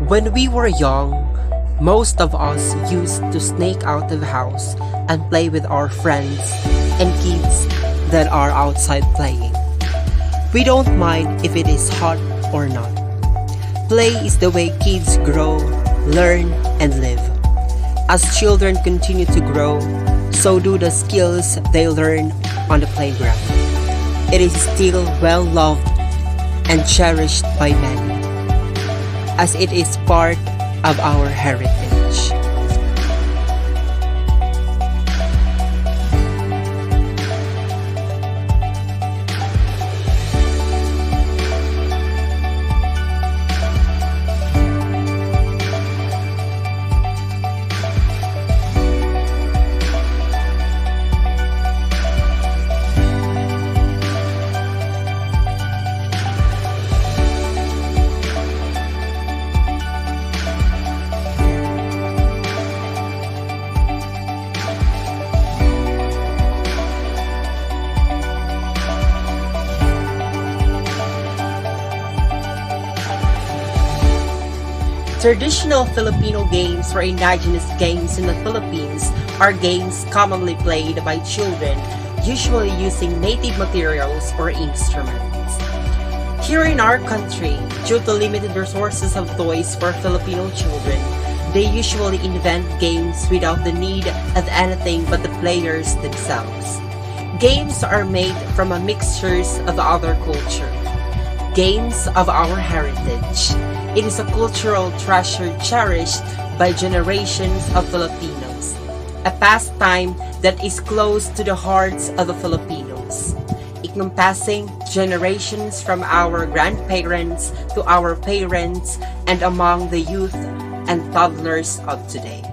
When we were young, most of us used to sneak out of the house and play with our friends and kids that are outside playing. We don't mind if it is hot or not. Play is the way kids grow, learn, and live. As children continue to grow, so do the skills they learn on the playground. It is still well loved and cherished by many, as it is part of our heritage. Traditional Filipino games or indigenous games in the Philippines are games commonly played by children, usually using native materials or instruments. Here in our country, due to limited resources of toys for Filipino children, they usually invent games without the need of anything but the players themselves. Games are made from a mixtures of other culture, games of our heritage. It is a cultural treasure cherished by generations of Filipinos, a pastime that is close to the hearts of the Filipinos, encompassing generations from our grandparents to our parents and among the youth and toddlers of today.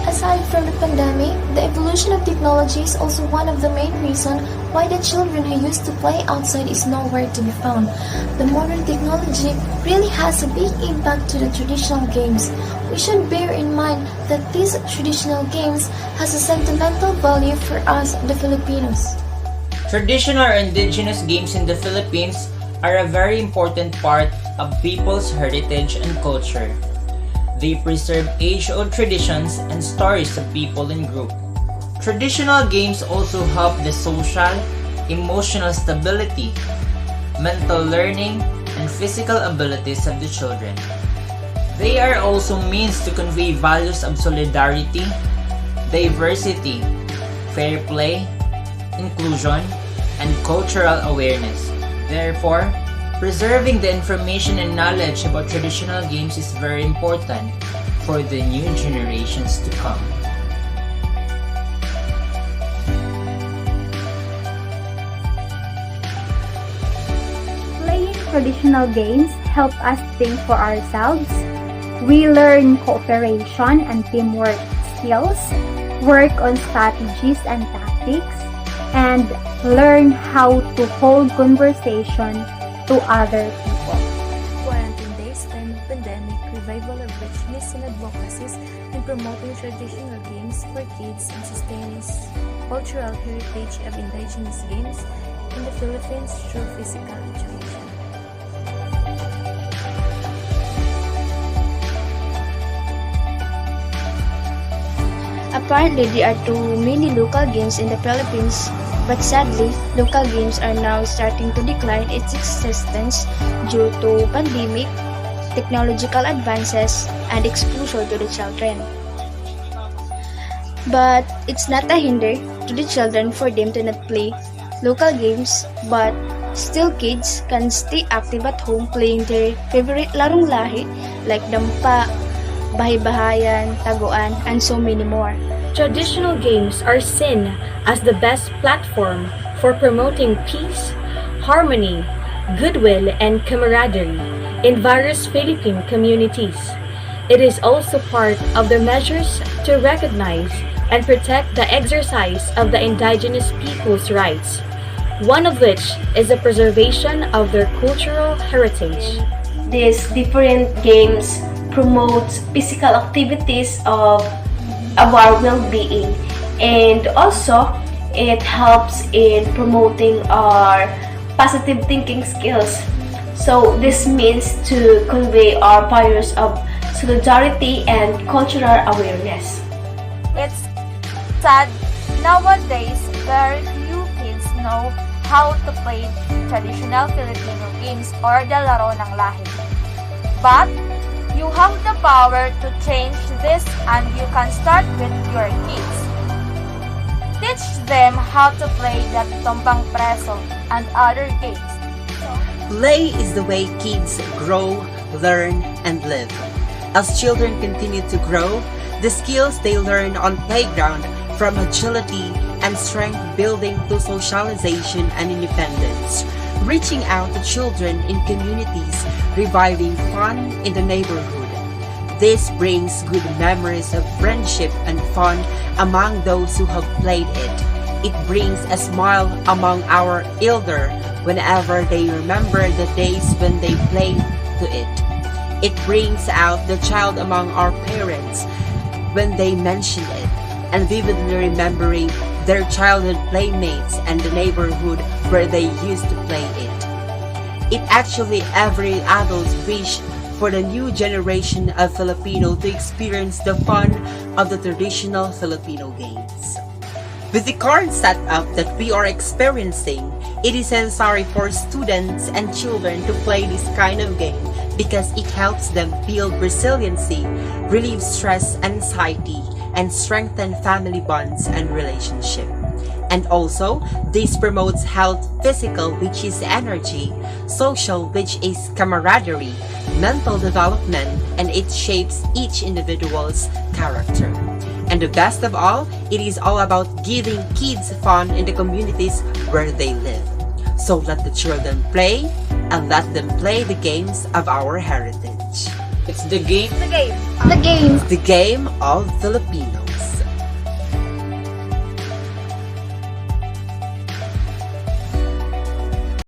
Aside from the pandemic, the evolution of technology is also one of the main reasons why the children who used to play outside is nowhere to be found. The modern technology really has a big impact to the traditional games. We should bear in mind that these traditional games has a sentimental value for us, the Filipinos. Traditional or indigenous games in the Philippines are a very important part of people's heritage and culture. They preserve age-old traditions and stories of people and group. Traditional games also help the social, emotional stability, mental learning, and physical abilities of the children. They are also means to convey values of solidarity, diversity, fair play, inclusion, and cultural awareness. Therefore, preserving the information and knowledge about traditional games is very important for the new generations to come. Playing traditional games help us think for ourselves. We learn cooperation and teamwork skills, work on strategies and tactics, and learn how to hold conversation to other people. Quarantine days, time of pandemic, revival of richness and advocacies in promoting traditional games for kids and sustaining cultural heritage of indigenous games in the Philippines through physical education. Apparently, there are too many local games in the Philippines, but sadly, local games are now starting to decline its existence due to pandemic, technological advances, and exposure to the children. But it's not a hinder to the children for them to not play local games, but still kids can stay active at home playing their favorite larong lahi like dampa, bahay-bahayan, taguan, and so many more. Traditional games are seen as the best platform for promoting peace, harmony, goodwill, and camaraderie in various Philippine communities. It is also part of the measures to recognize and protect the exercise of the indigenous people's rights, one of which is the preservation of their cultural heritage. These different games promote physical activities of our well-being, and also it helps in promoting our positive thinking skills. So this means to convey our values of solidarity and cultural awareness. It's sad nowadays very few kids know how to play traditional Filipino games or the laro ng lahi. But you have the power to change this and you can start with your kids. Teach them how to play the Tombang Preso and other games. Play is the way kids grow, learn, and live. As children continue to grow, the skills they learn on playground, from agility and strength building to socialization and independence, reaching out to children in communities, reviving fun in the neighborhood. This brings good memories of friendship and fun among those who have played it. It brings a smile among our elder whenever they remember the days when they played to it. It brings out the child among our parents when they mention it, and vividly remembering their childhood playmates and the neighborhood where they used to play it. It actually every adult's wish for the new generation of Filipino to experience the fun of the traditional Filipino games. With the current setup that we are experiencing, it is necessary for students and children to play this kind of game because it helps them build resiliency, relieve stress and anxiety, and strengthen family bonds and relationship. And also, this promotes health physical, which is energy, social, which is camaraderie, mental development, and it shapes each individual's character. And the best of all, it is all about giving kids fun in the communities where they live. So let the children play, and let them play the games of our heritage. It's the game The games. The game of Filipino.